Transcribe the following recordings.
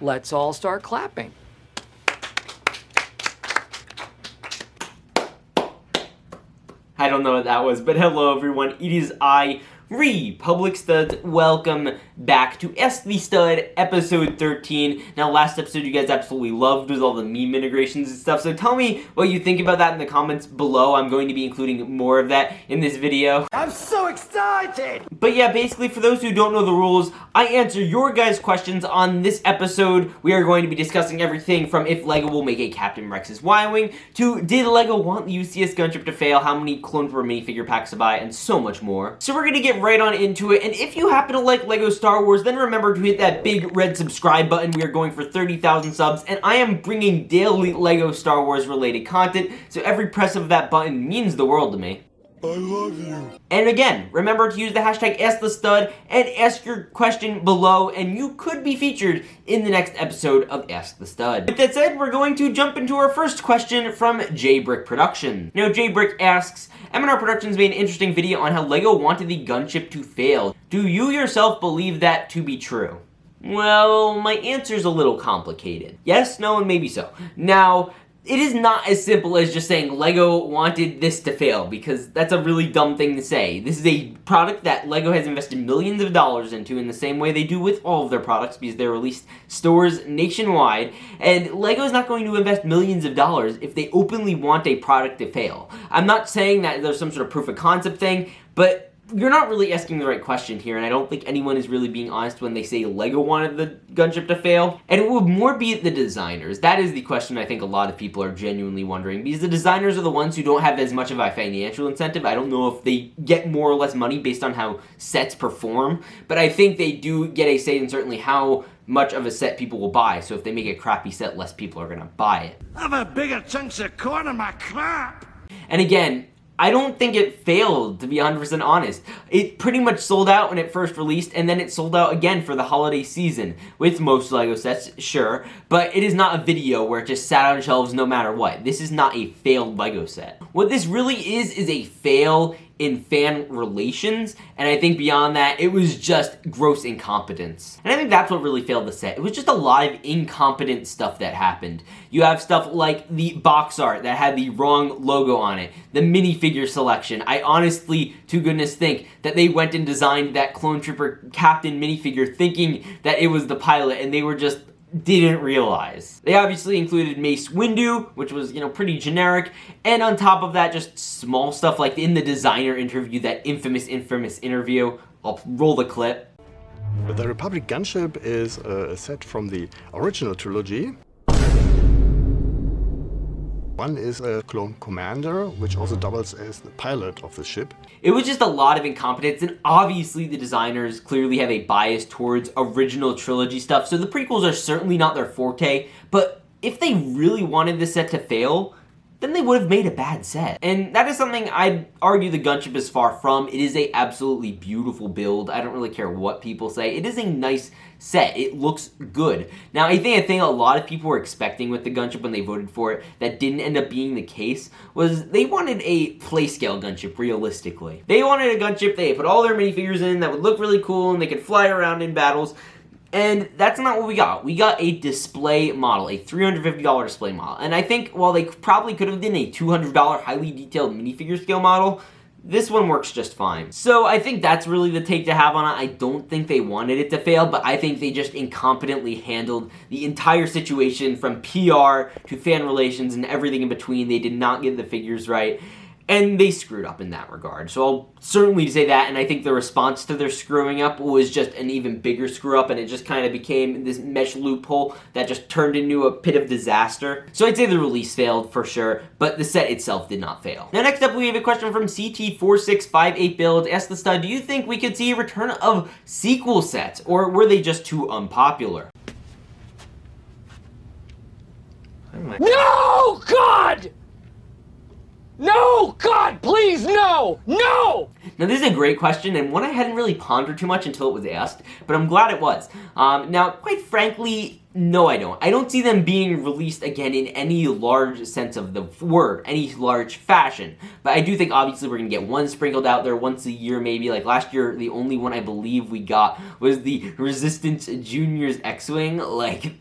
let's all start clapping. I don't know what that was, but hello everyone, it is I, Public Studs. Welcome back to Ask the Stud, episode 13. Now, last episode you guys absolutely loved with all the meme integrations and stuff, so tell me what you think about that in the comments below. I'm going to be including more of that in this video. I'm so excited! But yeah, basically, for those who don't know the rules, I answer your guys' questions on this episode. We are going to be discussing everything from if LEGO will make a Captain Rex YWing, to did LEGO want the UCS Gunship to fail, how many clone per minifigure packs to buy, and so much more. So we're gonna get right on into it, and if you happen to like LEGO Star Wars, then remember to hit that big red subscribe button. We are going for 30,000 subs, and I am bringing daily LEGO Star Wars related content, so every press of that button means the world to me. I love you. And again, remember to use the hashtag AskTheStud and ask your question below, and you could be featured in the next episode of Ask the Stud. With that said, we're going to jump into our first question from JBrick Productions. Now, JBrick asks, M&R Productions made an interesting video on how LEGO wanted the gunship to fail. Do you yourself believe that to be true? Well, my answer's a little complicated. Yes, no, and maybe so. Now, it is not as simple as just saying LEGO wanted this to fail, because that's a really dumb thing to say. This is a product that LEGO has invested millions of dollars into in the same way they do with all of their products, because they released stores nationwide, and LEGO is not going to invest millions of dollars if they openly want a product to fail. I'm not saying that there's some sort of proof of concept thing, but you're not really asking the right question here, and I don't think anyone is really being honest when they say LEGO wanted the gunship to fail. And it would more be the designers. That is the question I think a lot of people are genuinely wondering, because the designers are the ones who don't have as much of a financial incentive. I don't know if they get more or less money based on how sets perform, but I think they do get a say in certainly how much of a set people will buy. So if they make a crappy set, less people are gonna buy it. Have a bigger chunks of corn in my crap! And again, I don't think it failed, to be 100% honest. It pretty much sold out when it first released, and then it sold out again for the holiday season. With most LEGO sets, sure, but it is not a video where it just sat on shelves no matter what. This is not a failed LEGO set. What this really is a fail in fan relations, and I think beyond that, it was just gross incompetence. And I think that's what really failed the set. It was just a lot of incompetent stuff that happened. You have stuff like the box art that had the wrong logo on it, the minifigure selection. I honestly, to goodness, think that they went and designed that Clone Trooper Captain minifigure thinking that it was the pilot, and they were just didn't realize. They obviously included Mace Windu, which was, pretty generic, and on top of that, just small stuff like in the designer interview, that infamous interview. I'll roll the clip. The Republic Gunship is a set from the original trilogy. One is a clone commander, which also doubles as the pilot of the ship. It was just a lot of incompetence, and obviously the designers clearly have a bias towards original trilogy stuff, so the prequels are certainly not their forte, but if they really wanted this set to fail, then they would have made a bad set. And that is something I'd argue the gunship is far from. It is a absolutely beautiful build. I don't really care what people say. It is a nice set. It looks good. Now, I think a lot of people were expecting with the gunship when they voted for it that didn't end up being the case was they wanted a playscale gunship, realistically. They wanted a gunship they put all their minifigures in that would look really cool and they could fly around in battles. And that's not what we got. We got a display model, a $350 display model. And I think while they probably could have done a $200 highly detailed minifigure scale model, this one works just fine. So I think that's really the take to have on it. I don't think they wanted it to fail, but I think they just incompetently handled the entire situation from PR to fan relations and everything in between. They did not get the figures right. And they screwed up in that regard. So I'll certainly say that, and I think the response to their screwing up was just an even bigger screw up, and it just kind of became this mesh loophole that just turned into a pit of disaster. So I'd say the release failed for sure, but the set itself did not fail. Now next up we have a question from CT4658 Build. Ask the Stud, do you think we could see a return of sequel sets, or were they just too unpopular? No, God! No, God, please, no! No! Now this is a great question, and one I hadn't really pondered too much until it was asked, but I'm glad it was. Now, quite frankly, no, I don't. I don't see them being released again in any large sense of the word, any large fashion. But I do think obviously we're going to get one sprinkled out there once a year maybe. Like last year, the only one I believe we got was the Resistance Juniors X-Wing. Like,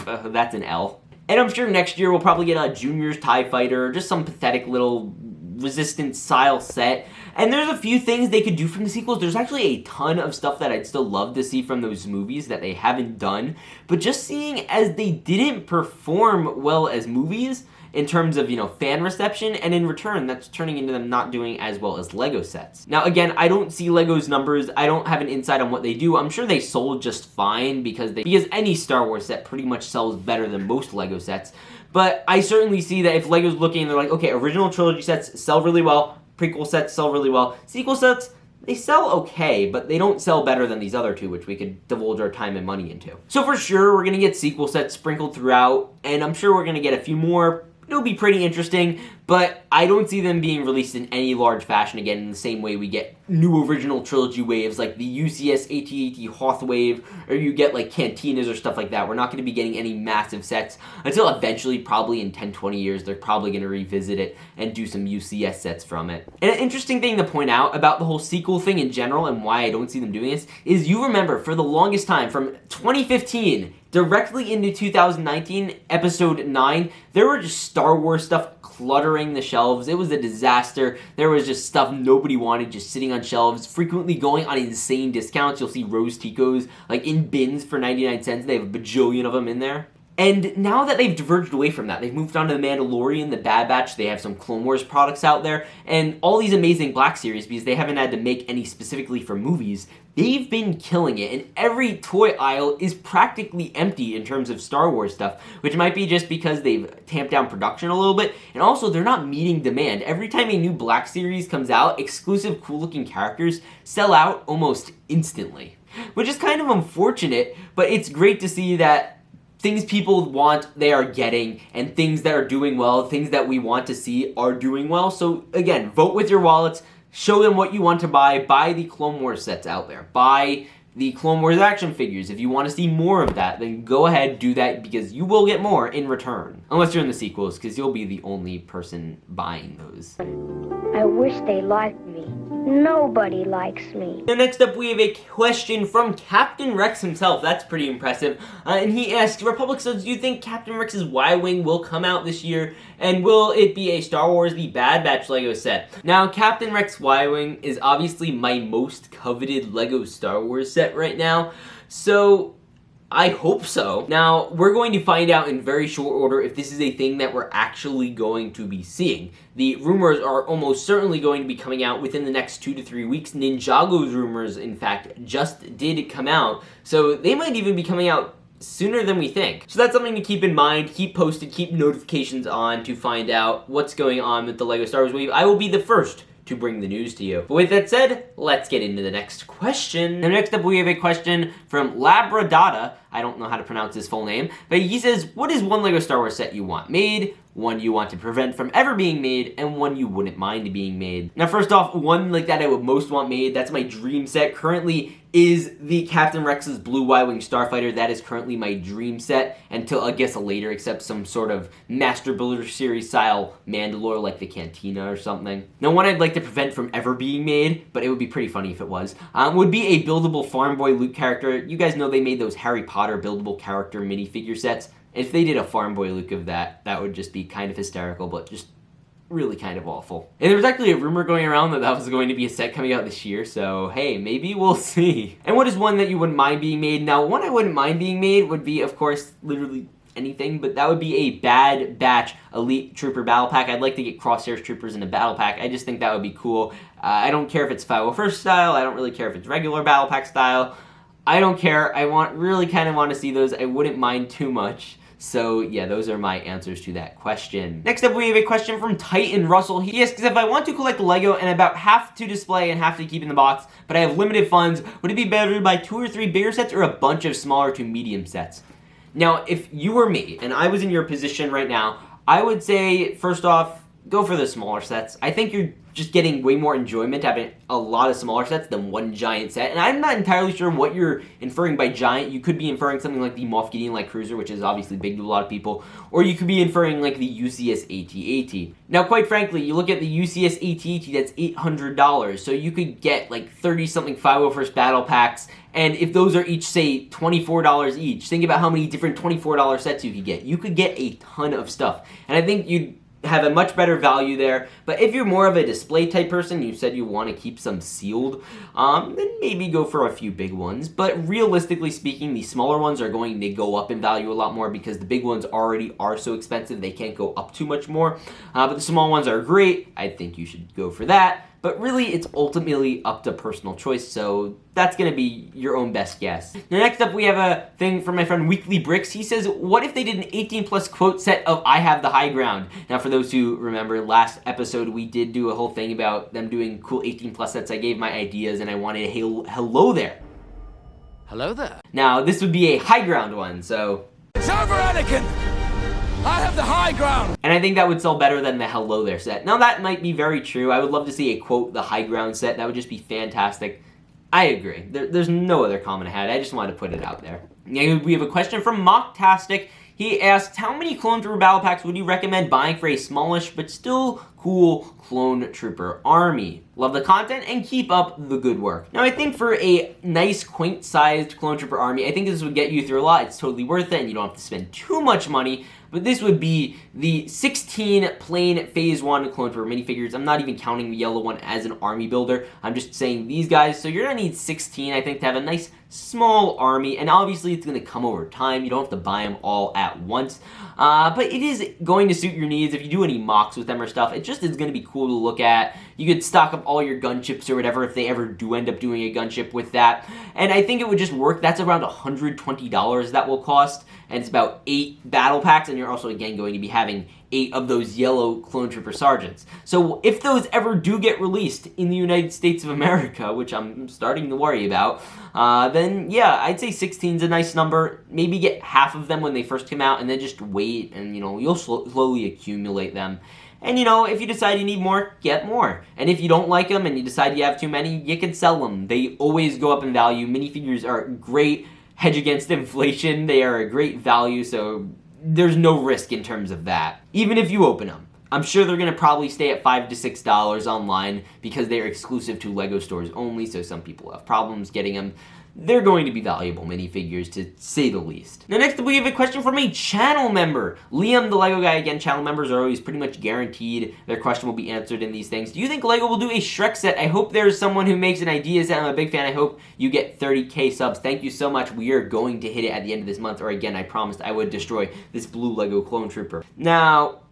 that's an L. And I'm sure next year we'll probably get a Juniors TIE Fighter, just some pathetic little Resistance style set. And there's a few things they could do from the sequels. There's actually a ton of stuff that I'd still love to see from those movies that they haven't done. But just seeing as they didn't perform well as movies in terms of, fan reception, and in return, that's turning into them not doing as well as Lego sets. Now, again, I don't see Lego's numbers. I don't have an insight on what they do. I'm sure they sold just fine because any Star Wars set pretty much sells better than most Lego sets. But I certainly see that if Lego's looking and they're like, okay, original trilogy sets sell really well, prequel sets sell really well, sequel sets, they sell okay, but they don't sell better than these other two, which we could divulge our time and money into. So for sure, we're going to get sequel sets sprinkled throughout, and I'm sure we're going to get a few more. It'll be pretty interesting, but I don't see them being released in any large fashion again in the same way we get new original trilogy waves like the UCS AT-AT Hoth wave, or you get like cantinas or stuff like that. We're not going to be getting any massive sets until eventually, probably in 10-20 years, they're probably going to revisit it and do some UCS sets from it. And an interesting thing to point out about the whole sequel thing in general and why I don't see them doing this is you remember for the longest time, from 2015 directly into 2019, episode 9, there were just Star Wars stuff cluttering the shelves. It was a disaster. There was just stuff nobody wanted just sitting on shelves, frequently going on insane discounts. You'll see Rose Ticos like in bins for 99 cents. They have a bajillion of them in there. And now that they've diverged away from that, they've moved on to The Mandalorian, The Bad Batch, they have some Clone Wars products out there, and all these amazing Black Series, because they haven't had to make any specifically for movies, they've been killing it, and every toy aisle is practically empty in terms of Star Wars stuff, which might be just because they've tamped down production a little bit, and also they're not meeting demand. Every time a new Black Series comes out, exclusive cool-looking characters sell out almost instantly, which is kind of unfortunate, but it's great to see that things people want, they are getting, and things that are doing well, things that we want to see are doing well. So again, vote with your wallets, show them what you want to buy the Clone Wars sets out there, buy the Clone Wars action figures. If you want to see more of that, then go ahead, do that, because you will get more in return. Unless you're in the sequels, because you'll be the only person buying those. I wish they liked me. Nobody likes me. Now next up we have a question from Captain Rex himself. That's pretty impressive. And he asked, Republic Studs, do you think Captain Rex's Y-Wing will come out this year? And will it be a Star Wars The Bad Batch Lego set? Now, Captain Rex Y-Wing is obviously my most coveted Lego Star Wars set right now. So I hope so. Now, we're going to find out in very short order if this is a thing that we're actually going to be seeing. The rumors are almost certainly going to be coming out within the next 2 to 3 weeks. Ninjago's rumors, in fact, just did come out, so they might even be coming out sooner than we think. So that's something to keep in mind. Keep posted, keep notifications on to find out what's going on with the LEGO Star Wars Wave. I will be the first to bring the news to you. But with that said, let's get into the next question. Now, next up we have a question from Labradata. I don't know how to pronounce his full name, but he says, what is one LEGO Star Wars set you want made, one you want to prevent from ever being made, and one you wouldn't mind being made? Now, first off, one like that I would most want made, that's my dream set currently, is the Captain Rex's Blue Y-Wing Starfighter. That is currently my dream set until, I guess, a later, except some sort of Master Builder Series style Mandalore like the Cantina or something. Now, one I'd like to prevent from ever being made, but it would be pretty funny if it was, would be a buildable Farm Boy Luke character. You guys know they made those Harry Potter buildable character minifigure sets. If they did a Farm Boy Luke of that, that would just be kind of hysterical, but just really kind of awful. And there was actually a rumor going around that that was going to be a set coming out this year, so hey, maybe we'll see. And what is one that you wouldn't mind being made? Now, one I wouldn't mind being made would be, of course, literally anything, but that would be a Bad Batch Elite Trooper Battle Pack. I'd like to get Crosshairs Troopers in a Battle Pack. I just think that would be cool. I don't care if it's 501st style. I don't really care if it's regular Battle Pack style. I don't care. I really kind of want to see those. I wouldn't mind too much. So yeah, those are my answers to that question. Next up, we have a question from Titan Russell. He asks, if I want to collect Lego and about half to display and half to keep in the box, but I have limited funds, would it be better to buy 2 or 3 bigger sets or a bunch of smaller to medium sets? Now, if you were me, and I was in your position right now, I would say, first off, go for the smaller sets. I think you're just getting way more enjoyment having a lot of smaller sets than one giant set. And I'm not entirely sure what you're inferring by giant. You could be inferring something like the Moff Gideon Light Cruiser, which is obviously big to a lot of people, or you could be inferring like the UCS AT-AT. Now, quite frankly, you look at the UCS AT-AT, that's $800, so you could get like 30-something 501st Battle Packs, and if those are each, say, $24 each, think about how many different $24 sets you could get. You could get a ton of stuff, and I think you'd have a much better value there. But if you're more of a display type person, you said you want to keep some sealed, then maybe go for a few big ones. But realistically speaking, the smaller ones are going to go up in value a lot more because the big ones already are so expensive, they can't go up too much more. But the small ones are great. I think you should go for that. But really, it's ultimately up to personal choice, so that's going to be your own best guess. Now, next up, we have a thing from my friend Weekly Brix. He says, what if they did an 18-plus quote set of I Have the High Ground? Now, for those who remember, last episode, we did do a whole thing about them doing cool 18-plus sets. I gave my ideas, and I wanted a hello there. Hello there. Now, this would be a high ground one, so... It's over, Anakin! I have the high ground! And I think that would sell better than the hello there set. Now, that might be very true. I would love to see a quote, the high ground set. That would just be fantastic. I agree. There's no other comment I had. I just wanted to put it out there. Now, we have a question from Mocktastic. He asked, how many Clone Trooper Battle Packs would you recommend buying for a smallish but still cool Clone Trooper army? Love the content and keep up the good work. Now, I think for a nice, quaint-sized Clone Trooper army, I think this would get you through a lot. It's totally worth it, and you don't have to spend too much money. But this would be the 16 plain Phase 1 Clone Trooper minifigures. I'm not even counting the yellow one as an army builder. I'm just saying these guys. So you're going to need 16, I think, to have a nice small army. And obviously, it's going to come over time. You don't have to buy them all at once. But it is going to suit your needs. If you do any mocks with them or stuff, it just is going to be cool to look at. You could stock up all your gunships or whatever if they ever do end up doing a gunship with that. And I think it would just work. That's around $120 that will cost. And it's about 8 battle packs, and you're also, again, going to be having 8 of those yellow Clone Trooper Sergeants. So if those ever do get released in the United States of America, which I'm starting to worry about, then yeah, I'd say 16 is a nice number. Maybe get half of them when they first come out, and then just wait, and, you know, you'll slowly accumulate them. And, you know, if you decide you need more, get more. And if you don't like them and you decide you have too many, you can sell them. They always go up in value. Minifigures are great hedge against inflation. They are a great value, so there's no risk in terms of that. Even if you open them. I'm sure they're going to probably stay at $5 to $6 online because they're exclusive to LEGO stores only, so some people have problems getting them. They're going to be valuable minifigures, to say the least. Now, next up, we have a question from a channel member. LiamTheLEGOGuy. Again, channel members are always pretty much guaranteed their question will be answered in these things. Do you think LEGO will do a Shrek set? I hope there's someone who makes an idea set. I'm a big fan. I hope you get 30K subs. Thank you so much. We are going to hit it at the end of this month, or again, I promised I would destroy this blue LEGO Clone Trooper. Now,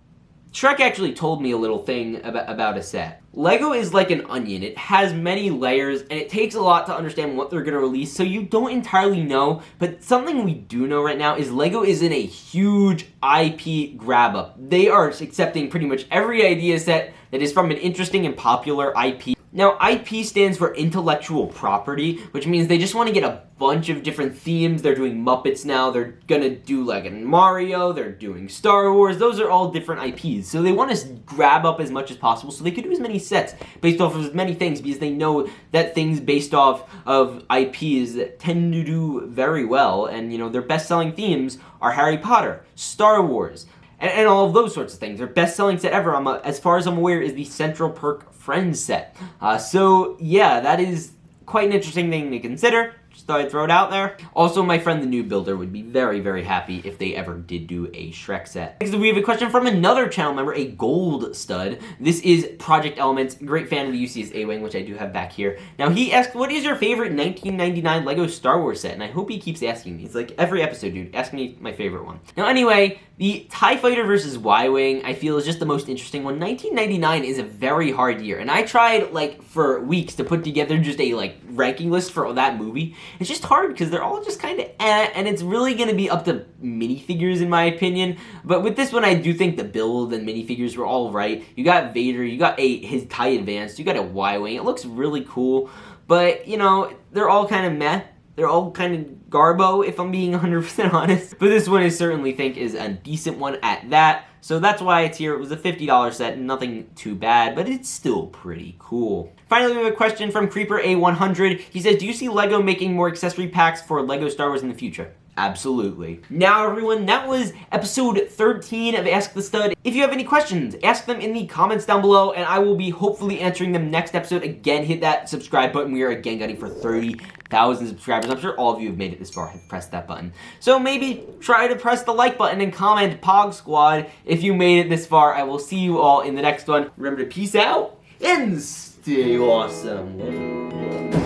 Shrek actually told me a little thing about a set. LEGO is like an onion. It has many layers, and it takes a lot to understand what they're going to release, so you don't entirely know. But something we do know right now is LEGO is in a huge IP grab-up. They are accepting pretty much every idea set that is from an interesting and popular IP. Now, IP stands for intellectual property, which means they just want to get a bunch of different themes. They're doing Muppets now. They're going to do like a Mario. They're doing Star Wars. Those are all different IPs. So they want to grab up as much as possible so they could do as many sets based off of as many things because they know that things based off of IPs tend to do very well. And, you know, their best-selling themes are Harry Potter, Star Wars, and all of those sorts of things. Their best-selling set ever, as far as I'm aware, is the Central Perk Friends set. So, yeah, that is quite an interesting thing to consider. Just thought I'd throw it out there. Also, my friend the New Builder would be very, very happy if they ever did do a Shrek set. Next, we have a question from another channel member, a gold stud. This is Project Elements, great fan of the UCS YWing, which I do have back here. Now, he asked, what is your favorite 1999 LEGO Star Wars set? And I hope he keeps asking me. It's like every episode, dude, ask me my favorite one. Now, anyway, the TIE Fighter versus YWing, I feel, is just the most interesting one. 1999 is a very hard year, and I tried, like, for weeks to put together just a, like, ranking list for that movie. It's just hard because they're all just kind of and it's really going to be up to minifigures in my opinion. But with this one, I do think the build and minifigures were all right. You got Vader, you got his TIE Advanced, you got a YWing. It looks really cool, but, you know, they're all kind of meh. They're all kind of garbo, if I'm being 100% honest. But this one I certainly think is a decent one at that. So that's why it's here. It was a $50 set, nothing too bad, but it's still pretty cool. Finally, we have a question from Creeper A100. He says, do you see LEGO making more accessory packs for LEGO Star Wars in the future? Absolutely. Now, everyone, that was episode 13 of Ask the Stud. If you have any questions, ask them in the comments down below, and I will be hopefully answering them next episode. Again, hit that subscribe button. We are again gunning for 30,000 subscribers. I'm sure all of you have made it this far. Have pressed that button. So maybe try to press the like button and comment Pog Squad if you made it this far. I will see you all in the next one. Remember to peace out and stay awesome.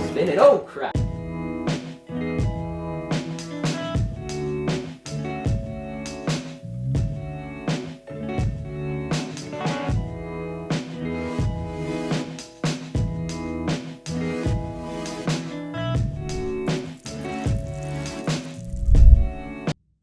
Spin it. Oh, crap.